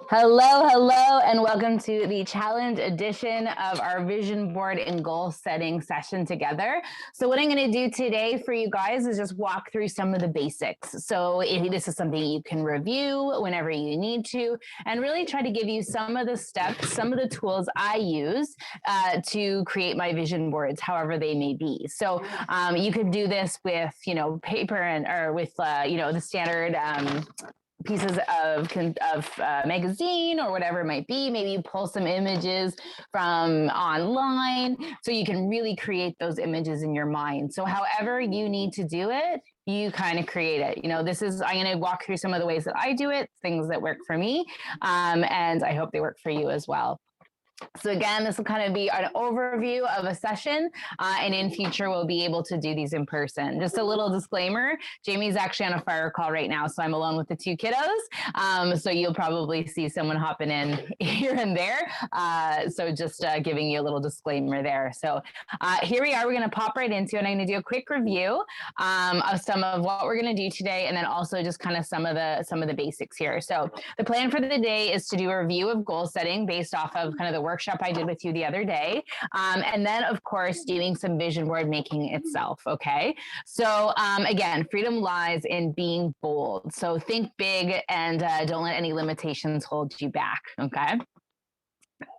Hello, hello, and welcome to the challenge edition of our vision board and goal setting session together. So what I'm going to do today for you guys is just walk through some of the basics. So this is something you can review whenever you need to, and really try to give you some of the steps, some of the tools I use to create my vision boards, however they may be. So you could do this with, paper or with, the standard pieces of magazine or whatever it might be. Maybe you pull some images from online so you can really create those images in your mind. So however you need to do it, you kind of create it. I'm going to walk through some of the ways that I do it, things that work for me, and I hope they work for you as well. So again, this will kind of be an overview of a session, and in future, we'll be able to do these in person. Just a little disclaimer, Jamie's actually on a fire call right now, so I'm alone with the two kiddos. So you'll probably see someone hopping in here and there. So just giving you a little disclaimer there. So here we are, we're gonna pop right into it. I'm gonna do a quick review of some of what we're gonna do today, and then also just kind of some of the basics here. So the plan for the day is to do a review of goal setting based off of kind of the workshop I did with you the other day. And then, of course, doing some vision board making itself. Okay. So again, freedom lies in being bold. So think big and don't let any limitations hold you back. Okay.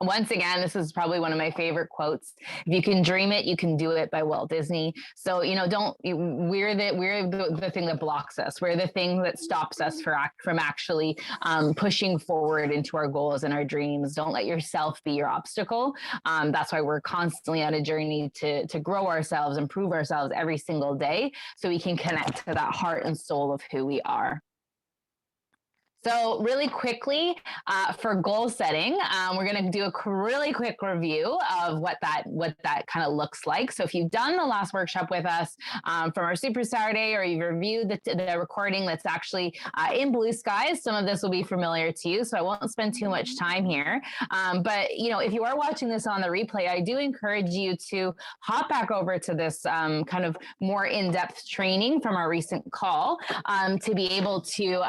Once again, this is probably one of my favorite quotes. If you can dream it, you can do it, by Walt Disney. So, we're the thing that blocks us. We're the thing that stops us from actually pushing forward into our goals and our dreams. Don't let yourself be your obstacle. That's why we're constantly on a journey to grow ourselves, improve ourselves every single day so we can connect to that heart and soul of who we are. So really quickly, for goal setting, we're going to do a really quick review of what that kind of looks like. So if you've done the last workshop with us from our Super Saturday, or you've reviewed the recording that's actually in Blue Skies, some of this will be familiar to you, so I won't spend too much time here. But if you are watching this on the replay, I do encourage you to hop back over to this kind of more in-depth training from our recent call to be able to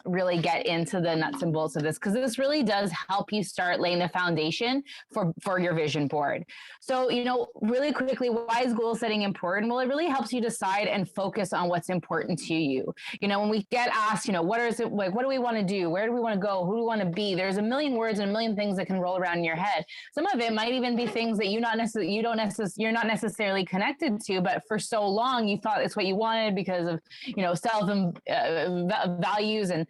really get into the nuts and bolts of this, because this really does help you start laying the foundation for your vision board. So, really quickly, why is goal setting important? Well, it really helps you decide and focus on what's important to you. When we get asked, what is it like? What do we want to do? Where do we want to go? Who do we want to be? There's a million words and a million things that can roll around in your head. Some of it might even be things that you're not necessarily connected to, but for so long you thought it's what you wanted because of self values and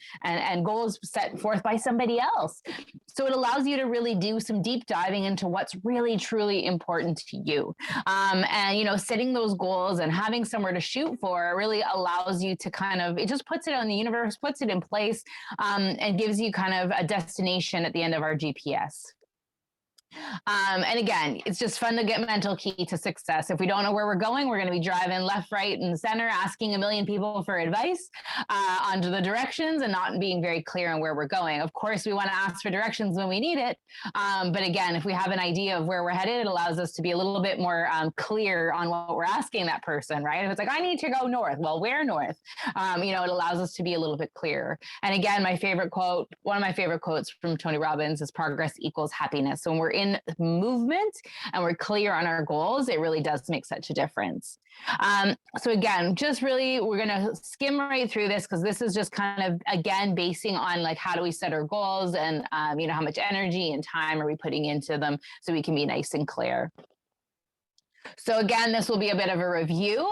goals set forth by somebody else. So it allows you to really do some deep diving into what's really truly important to you. And setting those goals and having somewhere to shoot for really allows you to it just puts it on the universe, puts it in place, and gives you kind of a destination at the end of our GPS. And again, it's just fun to get mental key to success. If we don't know where we're going, we're going to be driving left, right, and center, asking a million people for advice onto the directions and not being very clear on where we're going. Of course, we want to ask for directions when we need it. But again, if we have an idea of where we're headed, it allows us to be a little bit more clear on what we're asking that person, right? If it's like, I need to go north. Well, where north? It allows us to be a little bit clearer. And again, one of my favorite quotes from Tony Robbins is progress equals happiness. So when we're in movement and we're clear on our goals, it really does make such a difference. So again, just really, we're going to skim right through this because this is just kind of, again, basing on like, how do we set our goals and, how much energy and time are we putting into them so we can be nice and clear. So again, this will be a bit of a review,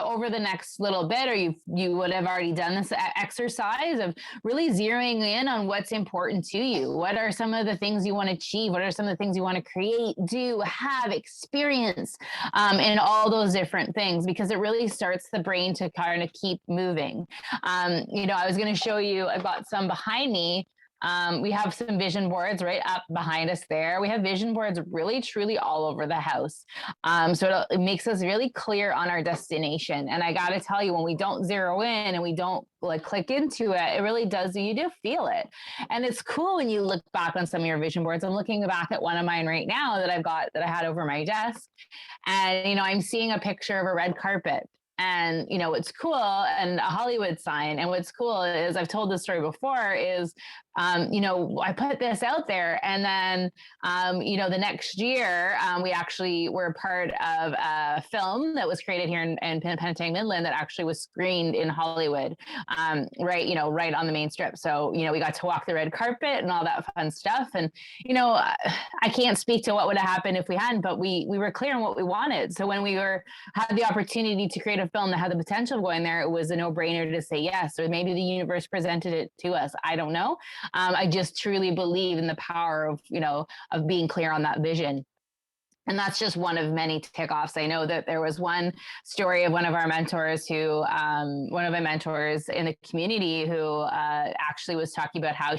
over the next little bit, or you would have already done this exercise of really zeroing in on what's important to you. What are some of the things you want to achieve? What are some of the things you want to create, do, have, experience, and all those different things, because it really starts the brain to kind of keep moving. I was going to show you, I've got some behind me. We have some vision boards right up behind us there. We have vision boards really, truly all over the house. So it makes us really clear on our destination. And I got to tell you, when we don't zero in and we don't click into it, it really does, you do feel it. And it's cool when you look back on some of your vision boards. I'm looking back at one of mine right now that I had over my desk. And, I'm seeing a picture of a red carpet. And, what's cool, and a Hollywood sign. And what's cool is, I've told this story before, is I put this out there. And then, the next year, we actually were part of a film that was created here in Penetang, Midland, that actually was screened in Hollywood, right on the main strip. So, we got to walk the red carpet and all that fun stuff. And, I can't speak to what would have happened if we hadn't, but we were clear on what we wanted. So when we had the opportunity to create a film that had the potential of going there, it was a no-brainer to say yes. Or maybe the universe presented it to us. I don't know. I just truly believe in the power of being clear on that vision. And that's just one of many takeoffs. I know that there was one story of one of my mentors in the community who actually was talking about how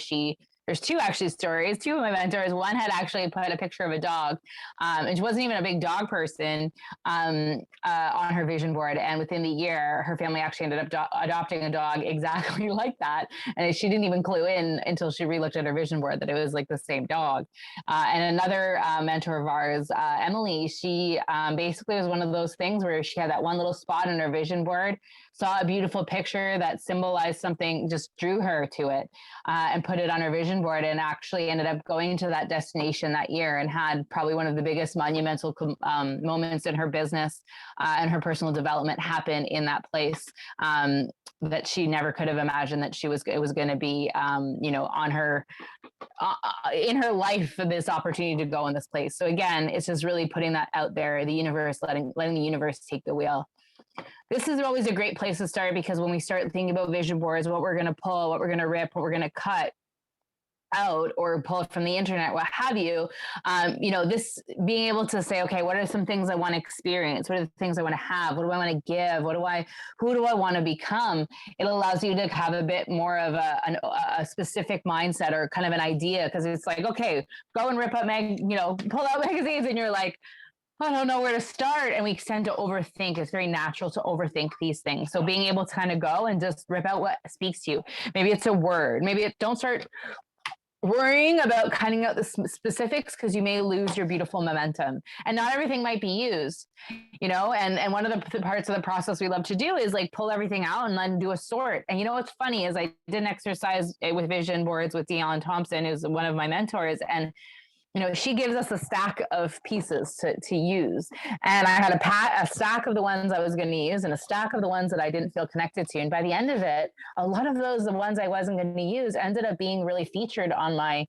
there's two actually stories. Two of my mentors. One had actually put a picture of a dog, and she wasn't even a big dog person, on her vision board. And within the year, her family actually ended up adopting a dog exactly like that. And she didn't even clue in until she relooked at her vision board that it was like the same dog. And another mentor of ours, Emily, she basically was one of those things where she had that one little spot in her vision board, saw a beautiful picture that symbolized something, just drew her to it, and put it on her vision board, and actually ended up going to that destination that year and had probably one of the biggest monumental moments in her business and her personal development happen in that place, that she never could have imagined that it was going to be, on her, in her life, for this opportunity to go in this place. So again, it's just really putting that out there, the universe, letting the universe take the wheel. This is always a great place to start, because when we start thinking about vision boards, what we're going to pull, what we're going to rip, what we're going to cut out or pull from the internet, what have you, this being able to say, okay, what are some things I want to experience? What are the things I want to have? What do I want to give? Who do I want to become? It allows you to have a bit more of a specific mindset, or kind of an idea, because it's like, okay, go and rip up pull out magazines, and you're like, I don't know where to start. And we tend to overthink. It's very natural to overthink these things. So being able to kind of go and just rip out what speaks to you. Maybe it's a word. Don't start worrying about cutting out the specifics, because you may lose your beautiful momentum, and not everything might be used, and one of the parts of the process we love to do is like pull everything out and then do a sort. And what's funny is I did an exercise with vision boards with Dion Thompson, who's one of my mentors, and she gives us a stack of pieces to use. And I had a stack of the ones I was going to use and a stack of the ones that I didn't feel connected to. And by the end of it, a lot of the ones I wasn't going to use, ended up being really featured on my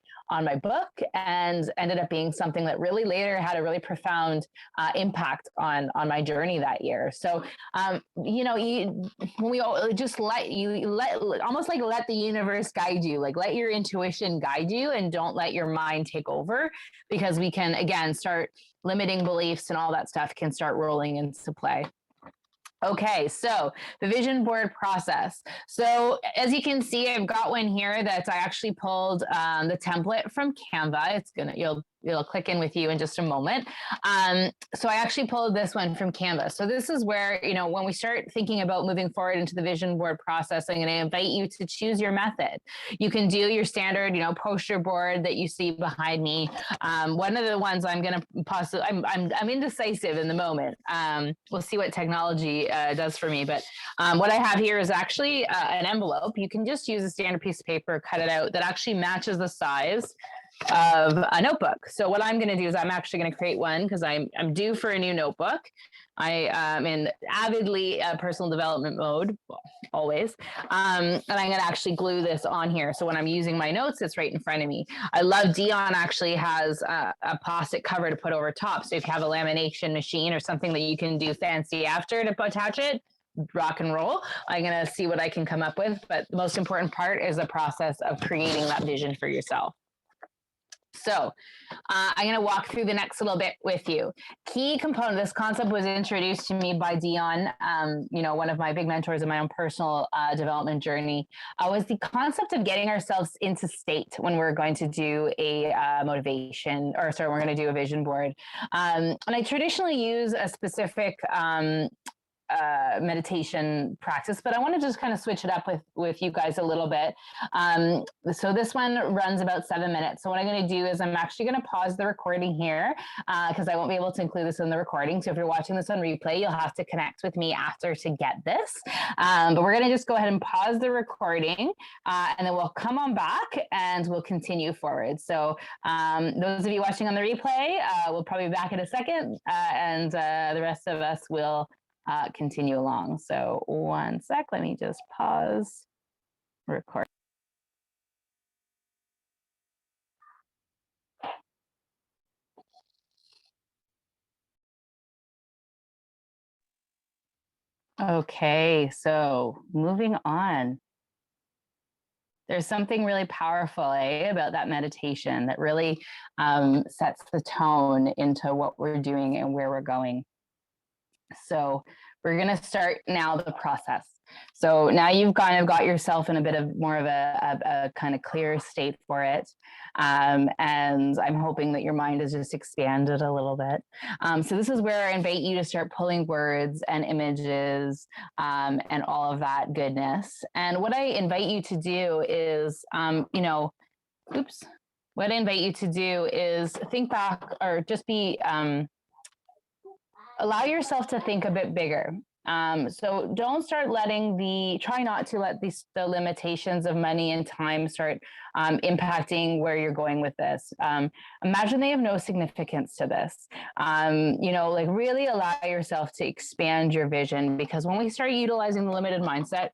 book, and ended up being something that really later had a really profound impact on my journey that year. So, when we just let the universe guide you, like let your intuition guide you, and don't let your mind take over, because we can, again, start limiting beliefs, and all that stuff can start rolling into play. Okay, so the vision board process. So as you can see, I've got one here that I actually pulled the template from Canva. It'll click in with you in just a moment. So I actually pulled this one from Canva. So this is where, when we start thinking about moving forward into the vision board process, I'm going to invite you to choose your method. You can do your standard, poster board that you see behind me. One of the ones I'm going to I'm indecisive in the moment. We'll see what technology does for me. But what I have here is actually an envelope. You can just use a standard piece of paper, cut it out, that actually matches the size of a notebook. So what I'm going to do is I'm actually going to create one, because I'm due for a new notebook. I am in avidly personal development mode, always. And I'm going to actually glue this on here. So when I'm using my notes, it's right in front of me. I love Dion actually has a plastic cover to put over top. So if you have a lamination machine or something that you can do fancy after to attach it, rock and roll. I'm going to see what I can come up with. But the most important part is the process of creating that vision for yourself. So I'm going to walk through the next little bit with you. Key component, this concept was introduced to me by Dion, one of my big mentors in my own personal development journey, was the concept of getting ourselves into state when we're going to do a we're going to do a vision board. And I traditionally use a specific meditation practice, but I want to just kind of switch it up with you guys a little bit. So this one runs about 7 minutes. So what I'm going to do is I'm actually going to pause the recording here because I won't be able to include this in the recording. So if you're watching this on replay, you'll have to connect with me after to get this. But we're going to just go ahead and pause the recording and then we'll come on back and we'll continue forward. So those of you watching on the replay, we'll probably be back in a second and the rest of us will continue along. So one sec, let me just pause record. Okay, so moving on. There's something really powerful, about that meditation that really sets the tone into what we're doing and where we're going. So we're going to start now the process. So now you've kind of got yourself in a bit of more of a kind of clear state for it. And I'm hoping that your mind has just expanded a little bit. So this is where I invite you to start pulling words and images and all of that goodness. And what I invite you to do is, what I invite you to do is think back or just be, allow yourself to think a bit bigger. So don't start try not to let the limitations of money and time start impacting where you're going with this. Imagine they have no significance to this. Like really allow yourself to expand your vision, because when we start utilizing the limited mindset,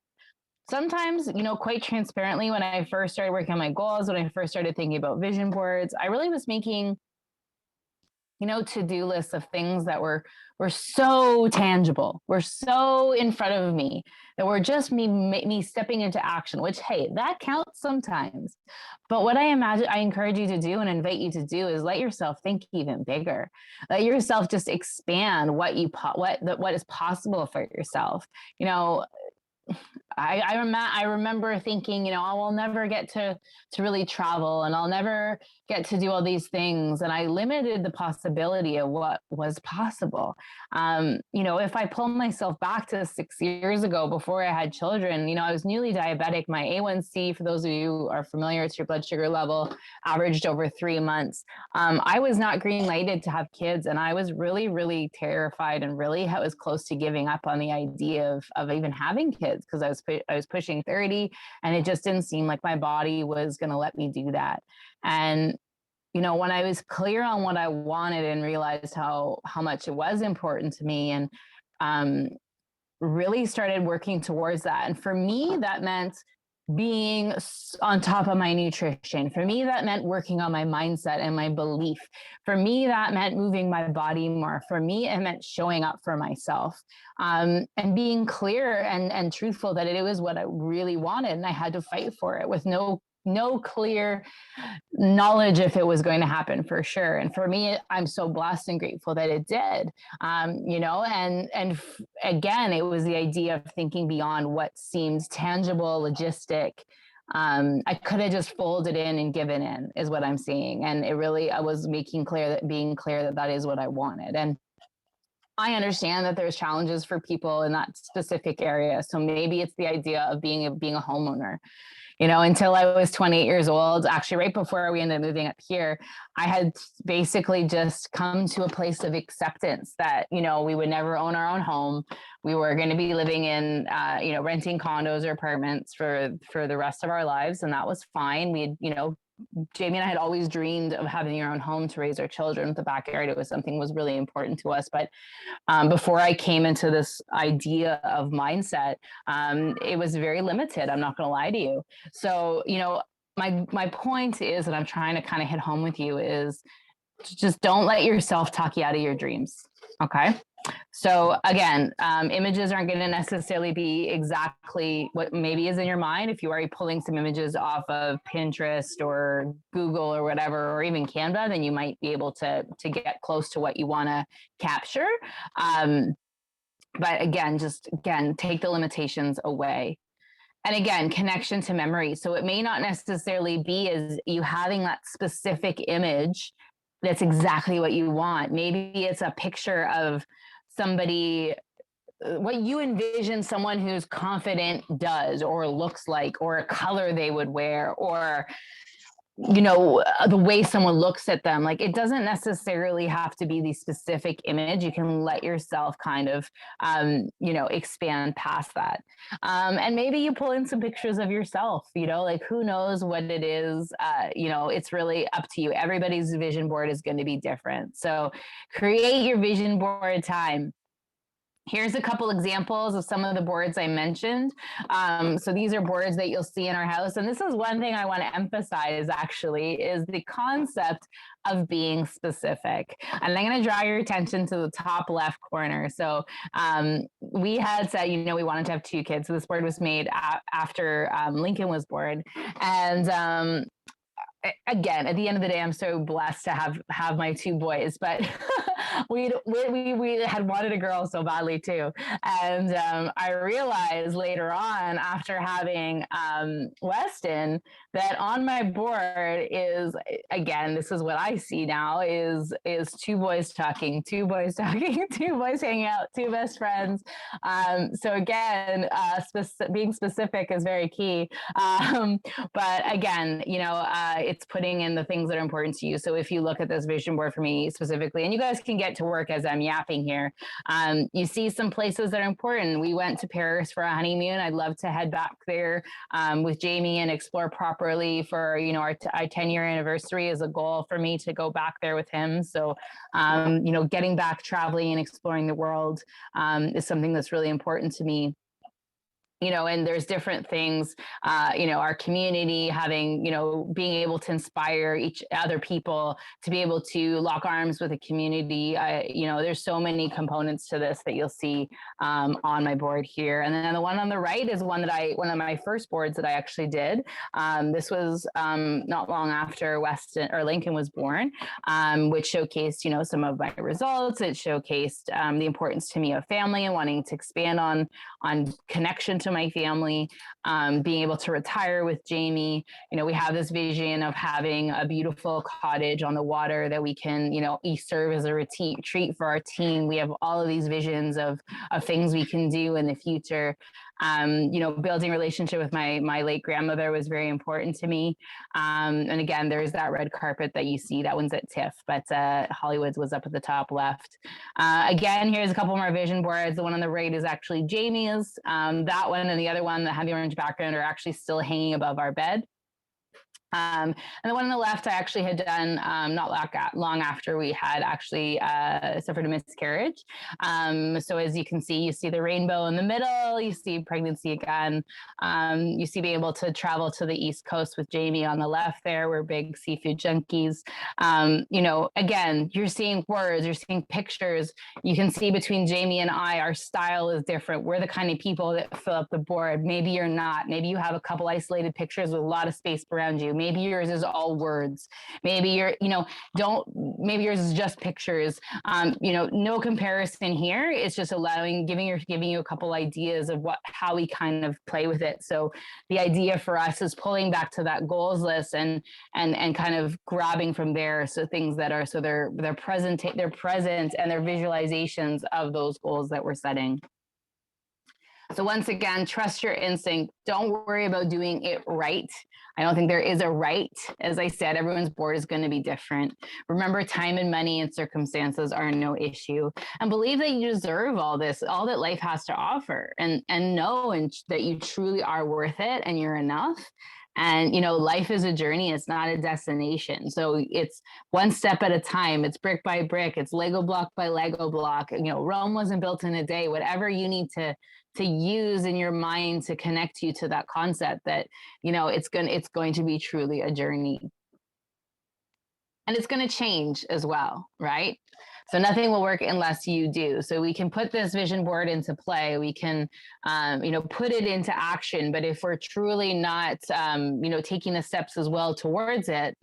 sometimes, quite transparently, when I first started working on my goals, when I first started thinking about vision boards, I really was making to-do lists of things that were so tangible, were so in front of me, that were just me stepping into action, which, hey, that counts sometimes. But what I encourage you to do and invite you to do is let yourself think even bigger. Let yourself just expand what is possible for yourself. I remember thinking, I will never get to really travel, and I'll never get to do all these things. And I limited the possibility of what was possible. If I pull myself back to 6 years ago before I had children, I was newly diabetic. My A1C, for those of you who are familiar, it's your blood sugar level, averaged over 3 months. I was not green lighted to have kids. And I was really, really terrified and really was close to giving up on the idea of even having kids, because I was pushing 30 and it just didn't seem like my body was going to let me do that. And when I was clear on what I wanted and realized how much it was important to me, and really started working towards that. And for me, that meant being on top of my nutrition. For me, that meant working on my mindset and my belief. For me, that meant moving my body more. For me, it meant showing up for myself, and being clear and truthful that it was what I really wanted. And I had to fight for it with no clear knowledge if it was going to happen, for sure. And for me, I'm so blessed and grateful that it did. And again, it was the idea of thinking beyond what seemed tangible, logistic. I could have just folded in and given in, is what I'm seeing. And I was being clear that is what I wanted. And I understand that there's challenges for people in that specific area. So maybe it's the idea of being a homeowner. Until I was 28 years old, actually right before we ended up moving up here, I had basically just come to a place of acceptance that, we would never own our own home. We were going to be living in, renting condos or apartments for the rest of our lives. And that was fine. Jamie and I had always dreamed of having our own home to raise our children with the backyard. It was something was really important to us. But before I came into this idea of mindset, it was very limited. I'm not going to lie to you. So, my point is, and I'm trying to kind of hit home with you, is just don't let yourself talk you out of your dreams. Okay. So again, images aren't going to necessarily be exactly what maybe is in your mind. If you are pulling some images off of Pinterest or Google or whatever, or even Canva, then you might be able to get close to what you want to capture. But again, take the limitations away. And again, connection to memory. So it may not necessarily be as you having that specific image that's exactly what you want. Maybe it's a picture of somebody what you envision someone who's confident does or looks like, or a color they would wear, or the way someone looks at them. Like, it doesn't necessarily have to be the specific image. You can let yourself kind of expand past that, and maybe you pull in some pictures of yourself. Like, who knows what it is. It's really up to you. Everybody's vision board is going to be different, so create your vision board time. Here's a couple examples of some of the boards I mentioned. So these are boards that you'll see in our house. And this is one thing I want to emphasize, actually, is the concept of being specific. And I'm going to draw your attention to the top left corner. So we had said, we wanted to have 2 kids. So this board was made after Lincoln was born. And again, at the end of the day, I'm so blessed to have my 2 boys, but we had wanted a girl so badly too. And I realized later on, after having Weston, that on my board is, again, this is what I see now, is 2 boys talking, 2 boys talking, 2 boys hanging out, 2 best friends. So again, being specific is very key. But again, it's putting in the things that are important to you. So if you look at this vision board for me specifically, and you guys can get to work as I'm yapping here, you see some places that are important. We went to Paris for a honeymoon. I'd love to head back there with Jamie and explore properly for, our 10-year anniversary is a goal for me to go back there with him. So, getting back, traveling and exploring the world is something that's really important to me. And there's different things, our community having, being able to inspire each other people to be able to lock arms with a community. There's so many components to this that you'll see on my board here. And then the one on the right is one of my first boards that I actually did. This was not long after Weston or Lincoln was born, which showcased, some of my results. It showcased the importance to me of family and wanting to expand on connection to my family, being able to retire with Jamie. We have this vision of having a beautiful cottage on the water that we can, serve as a retreat for our team. We have all of these visions of things we can do in the future. Building a relationship with my late grandmother was very important to me. And again, there's that red carpet that you see. That one's at TIFF, but Hollywood's was up at the top left. Again, here's a couple more vision boards. The one on the right is actually Jamie's. That one and the other one that have the orange background are actually still hanging above our bed. And the one on the left, I actually had done not long after we had actually suffered a miscarriage. So as you can see, you see the rainbow in the middle, you see pregnancy again. You see being able to travel to the East Coast with Jamie on the left there. We're big seafood junkies. Again, you're seeing words, you're seeing pictures. You can see between Jamie and I, our style is different. We're the kind of people that fill up the board. Maybe you're not. Maybe you have a couple isolated pictures with a lot of space around you. Maybe yours is all words. Maybe maybe yours is just pictures. No comparison here. It's just giving you a couple ideas of how we kind of play with it. So the idea for us is pulling back to that goals list and kind of grabbing from there. So things that are, they're present and they're visualizations of those goals that we're setting. So once again, trust your instinct. Don't worry about doing it right. I don't think there is a right. As I said, everyone's board is going to be different. Remember, time and money and circumstances are no issue. And believe that you deserve all this, all that life has to offer. And know that you truly are worth it and you're enough. And, life is a journey. It's not a destination. So it's one step at a time. It's brick by brick. It's Lego block by Lego block. Rome wasn't built in a day. Whatever you need to use in your mind to connect you to that concept that, it's going to be truly a journey. And it's going to change as well, right? So nothing will work unless you do. So we can put this vision board into play. We can, put it into action. But if we're truly not, taking the steps as well towards it,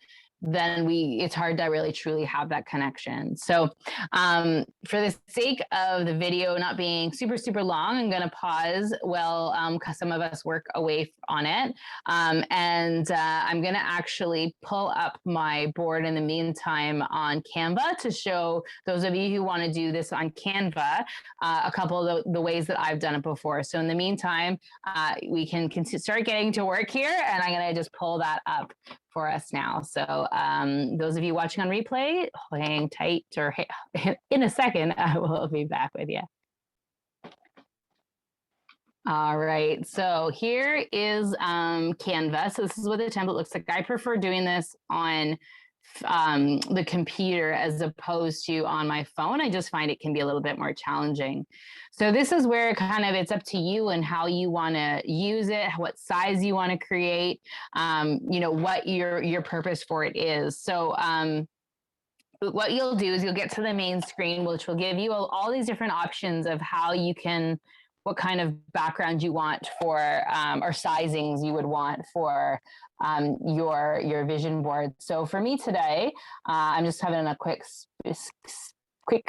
then it's hard to really truly have that connection. So for the sake of the video not being super, super long, I'm going to pause while some of us work away on it. And I'm going to actually pull up my board in the meantime on Canva to show those of you who want to do this on Canva a couple of the ways that I've done it before. So in the meantime, we can start getting to work here, and I'm going to just pull that up for us now. So those of you watching on replay, hang tight, or in a second, I will be back with you. All right, so here is Canva. So this is what the template looks like. I prefer doing this on the computer as opposed to on my phone. I just find it can be a little bit more challenging. So this is where it's up to you and how you want to use it, what size you want to create, what your purpose for it is. So what you'll do is you'll get to the main screen, which will give you all these different options of how you can, what kind of background you want for, or sizings you would want for your vision board. So for me today, I'm just having a quick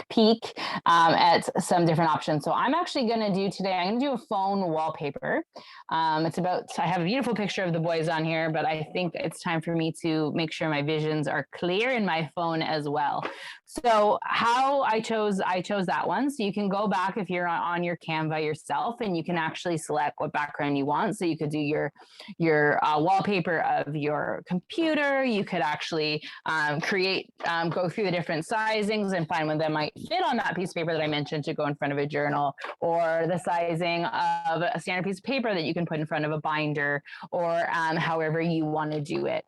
peek at some different options. So I'm actually going to do today, I'm going to do a phone wallpaper. I have a beautiful picture of the boys on here, but I think it's time for me to make sure my visions are clear in my phone as well. So how I chose that one. So you can go back if you're on your Canva yourself, and you can actually select what background you want. So you could do your wallpaper of your computer. You could actually go through the different sizings and find one that might fit on that piece of paper that I mentioned to go in front of a journal, or the sizing of a standard piece of paper that you can put in front of a binder, or however you want to do it.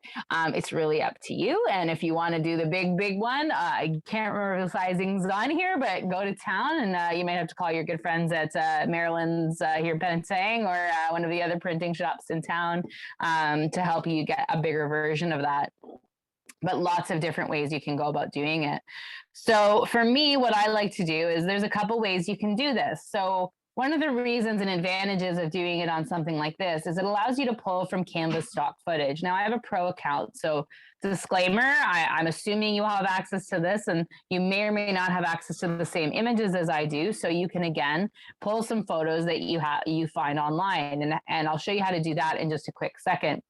It's really up to you. And if you want to do the big one, I can't remember the sizings on here, but go to town, and you might have to call your good friends at Maryland's here in Pennsang, or one of the other printing shops in town to help you get a bigger version of that. But lots of different ways you can go about doing it. So for me, what I like to do is there's a couple ways you can do this. So one of the reasons and advantages of doing it on something like this is it allows you to pull from Canva stock footage. Now I have a pro account, so disclaimer, I'm assuming you have access to this, and you may or may not have access to the same images as I do. So you can, again, pull some photos that you find online, and I'll show you how to do that in just a quick second.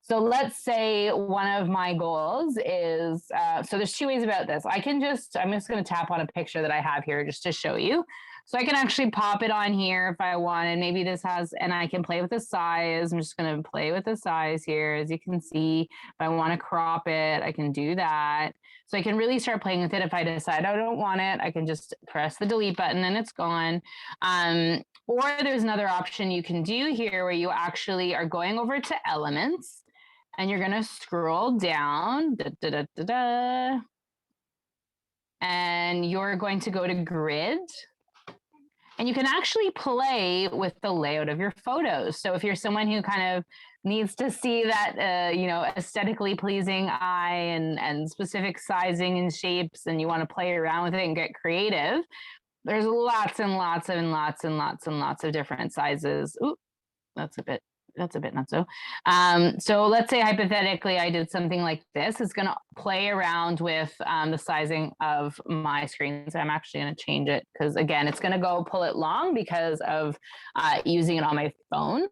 So let's say one of my goals is, so there's two ways about this. I'm just going to tap on a picture that I have here just to show you. So I can actually pop it on here if I want, and maybe and I can play with the size. I'm just going to play with the size here. As you can see, if I want to crop it, I can do that. So I can really start playing with it. If I decide I don't want it, I can just press the delete button and it's gone. Or there's another option you can do here where you actually are going over to Elements, and you're going to scroll down, and you're going to go to Grid. And you can actually play with the layout of your photos. So if you're someone who kind of needs to see that, aesthetically pleasing eye and specific sizing and shapes, and you want to play around with it and get creative, there's lots and lots and lots and lots and lots of different sizes. Ooh, that's a bit not so. So let's say hypothetically I did something like this. It's going to play around with the sizing of my screen. So I'm actually going to change it because, again, it's going to go pull it long because of using it on my phone.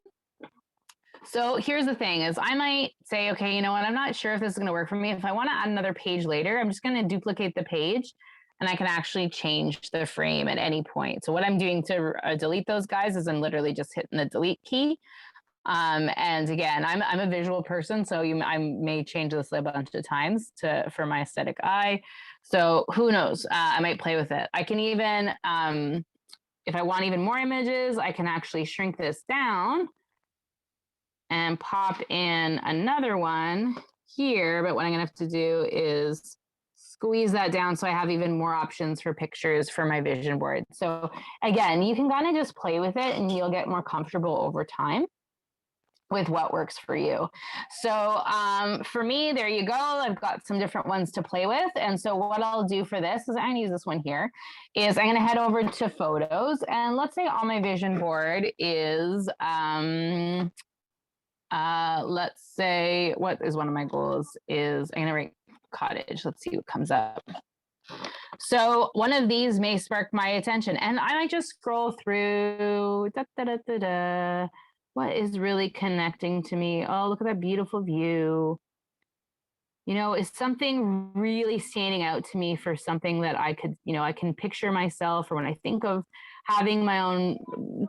So here's the thing is I might say, okay, you know what? I'm not sure if this is going to work for me. If I want to add another page later, I'm just going to duplicate the page, and I can actually change the frame at any point. So what I'm doing to delete those guys is I'm literally just hitting the delete key. And again, I'm a visual person, so I may change this a bunch of times for my aesthetic eye. So who knows? I might play with it. I can even, if I want even more images, I can actually shrink this down and pop in another one here. But what I'm gonna have to do is squeeze that down so I have even more options for pictures for my vision board. So again, you can kind of just play with it, and you'll get more comfortable over time with what works for you. So for me, there you go. I've got some different ones to play with. And so what I'll do for this is I'm going to use this one here, is I'm going to head over to photos. And let's say on my vision board is, let's say, what is one of my goals is I'm going to cottage. Let's see what comes up. So one of these may spark my attention, and I might just scroll through. Da, da, da, da, da. What is really connecting to me? Oh, look at that beautiful view. You know, is something really standing out to me for something that I could, you know, I can picture myself, or when I think of having my own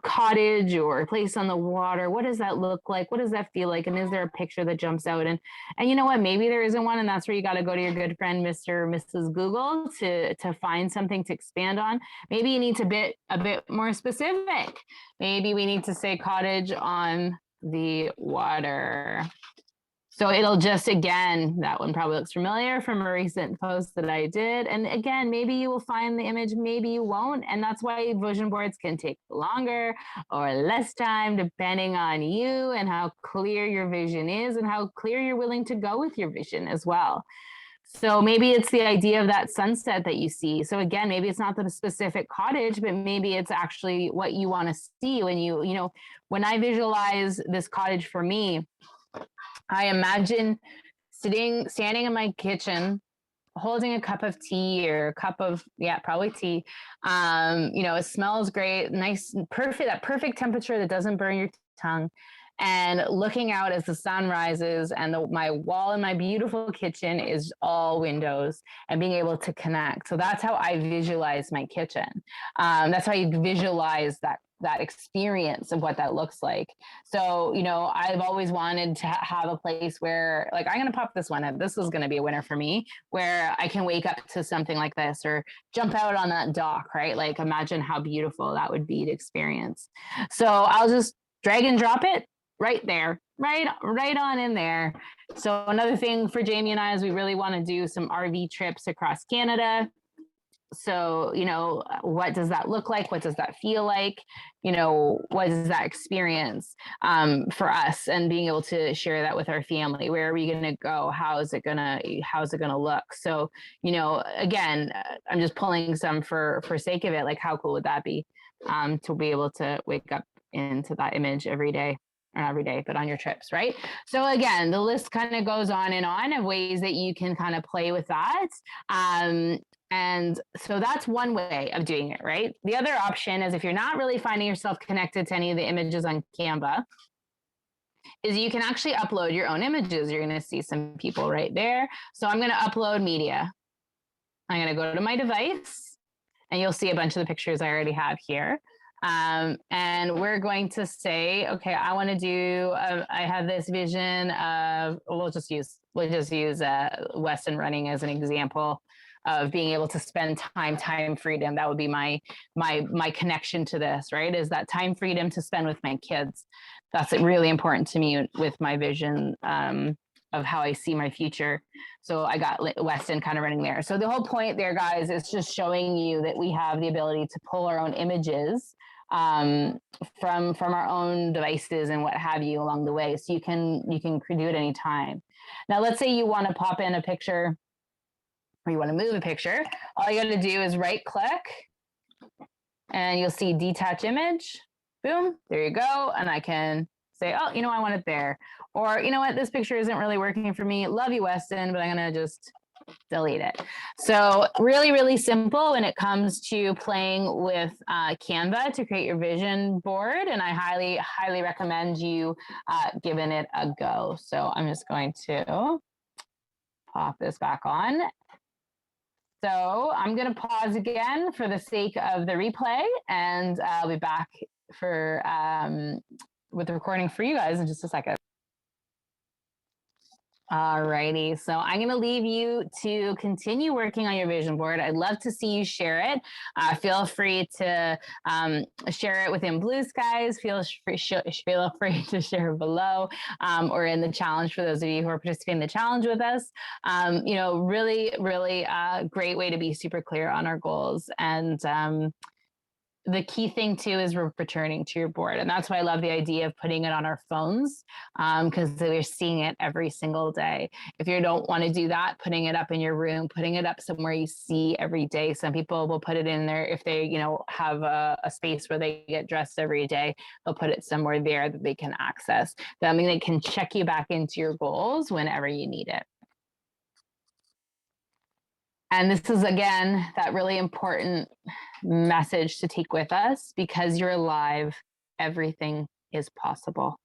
cottage or a place on the water, what does that look like? What does that feel like? And is there a picture that jumps out? And you know what? Maybe there isn't one, and that's where you got to go to your good friend, Mr. or Mrs. Google, to find something to expand on. Maybe you need to a bit more specific. Maybe we need to say cottage on the water. So it'll just, again, that one probably looks familiar from a recent post that I did. And again, maybe you will find the image, maybe you won't. And that's why vision boards can take longer or less time, depending on you and how clear your vision is and how clear you're willing to go with your vision as well. So maybe it's the idea of that sunset that you see. So again, maybe it's not the specific cottage, but maybe it's actually what you want to see when you know, when I visualize this cottage for me, I imagine standing in my kitchen, holding a cup of tea or a cup of, yeah, probably tea. You know, it smells great, nice, perfect, that perfect temperature that doesn't burn your tongue. And looking out as the sun rises, and my wall in my beautiful kitchen is all windows, and being able to connect. So that's how I visualize my kitchen. That's how you visualize that experience of what that looks like. So, you know, I've always wanted to have a place where, like, I'm going to pop this one up. This is going to be a winner for me, where I can wake up to something like this or jump out on that dock, right? Like, imagine how beautiful that would be to experience. So I'll just drag and drop it right there, right on in there. So another thing for Jamie and I is we really want to do some RV trips across Canada. So, you know, what does that look like? What does that feel like? You know, what is that experience for us, and being able to share that with our family? Where are we going to go? How's it going to look? So, you know, again, I'm just pulling some for sake of it. Like, how cool would that be to be able to wake up into that image every day? Or not every day, but on your trips, right? So again, the list kind of goes on and on of ways that you can kind of play with that. And so that's one way of doing it, right? The other option is, if you're not really finding yourself connected to any of the images on Canva, is you can actually upload your own images. You're going to see some people right there. So I'm going to upload media. I'm going to go to my device, and you'll see a bunch of the pictures I already have here. And we're going to say, okay, I want to do, I have this vision of, we'll just use Weston running as an example of being able to spend time freedom. That would be my connection to this, right? Is that time freedom to spend with my kids. That's really important to me with my vision of how I see my future. So I got Weston kind of running there. So the whole point there, guys, is just showing you that we have the ability to pull our own images from our own devices and what have you along the way. So you can do it anytime. Now, let's say you want to pop in a picture, or you want to move a picture. All you got to do is right click, and you'll see detach image. Boom, there you go. And I can say, oh, you know, I want it there. Or, you know what, this picture isn't really working for me. Love you, Weston, but I'm going to just delete it. So really, really simple when it comes to playing with Canva to create your vision board. And I highly, highly recommend you giving it a go. So I'm just going to pop this back on. So I'm going to pause again for the sake of the replay, and I'll be back for with the recording for you guys in just a second. All righty. So I'm going to leave you to continue working on your vision board. I'd love to see you share it. Feel free to share it within Blue Skies. Feel free to share below or in the challenge for those of you who are participating in the challenge with us. You know, really, really great way to be super clear on our goals. And the key thing too is we're returning to your board. And that's why I love the idea of putting it on our phones, because we're seeing it every single day. If you don't want to do that, putting it up in your room, putting it up somewhere you see every day. Some people will put it in there if they, you know, have a space where they get dressed every day. They'll put it somewhere there that they can access. That means they can check you back into your goals whenever you need it. And this is, again, that really important message to take with us. Because you're alive, everything is possible.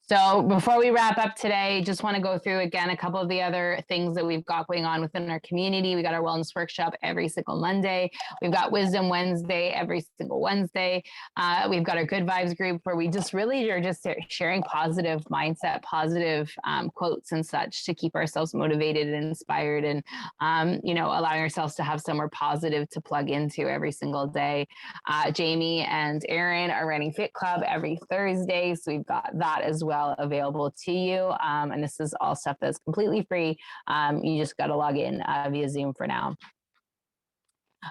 So before we wrap up today, just want to go through again a couple of the other things that we've got going on within our community. We got our wellness workshop every single Monday. We've got Wisdom Wednesday every single Wednesday. We've got our Good Vibes group where we just really are just sharing positive mindset, positive quotes and such to keep ourselves motivated and inspired, and allowing ourselves to have somewhere positive to plug into every single day. Jamie and Aaron are running Fit Club every Thursday, so we've got that as well available to you. And this is all stuff that's completely free. You just got to log in via Zoom for now.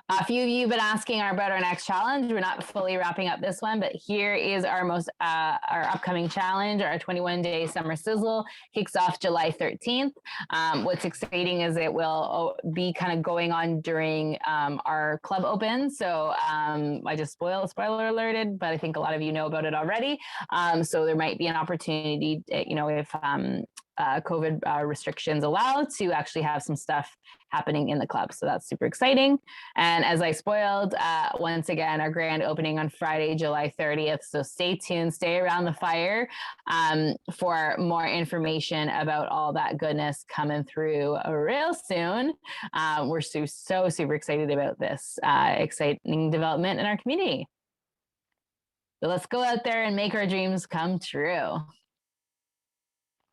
A few of you have been asking about our next challenge. We're not fully wrapping up this one, but here is our our upcoming challenge. Our 21-day summer sizzle kicks off July 13th. What's exciting is it will be kind of going on during our club open. So I just spoiler alerted, but I think a lot of you know about it already. So there might be an opportunity, if COVID restrictions allow, to actually have some stuff happening in the club. So that's super exciting. And as I spoiled, once again, our grand opening on Friday, July 30th. So stay tuned, stay around the fire for more information about all that goodness coming through real soon. We're so super excited about this exciting development in our community. So let's go out there and make our dreams come true.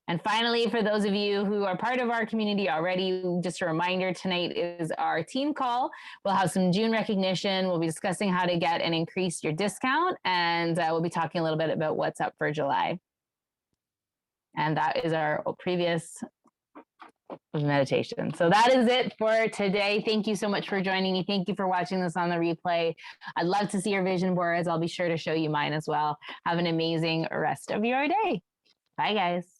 And finally, for those of you who are part of our community already, just a reminder, tonight is our team call. We'll have some June recognition. We'll be discussing how to get and increase your discount. And we'll be talking a little bit about what's up for July. And that is our previous meditation. So that is it for today. Thank you so much for joining me. Thank you for watching this on the replay. I'd love to see your vision boards. I'll be sure to show you mine as well. Have an amazing rest of your day. Bye, guys.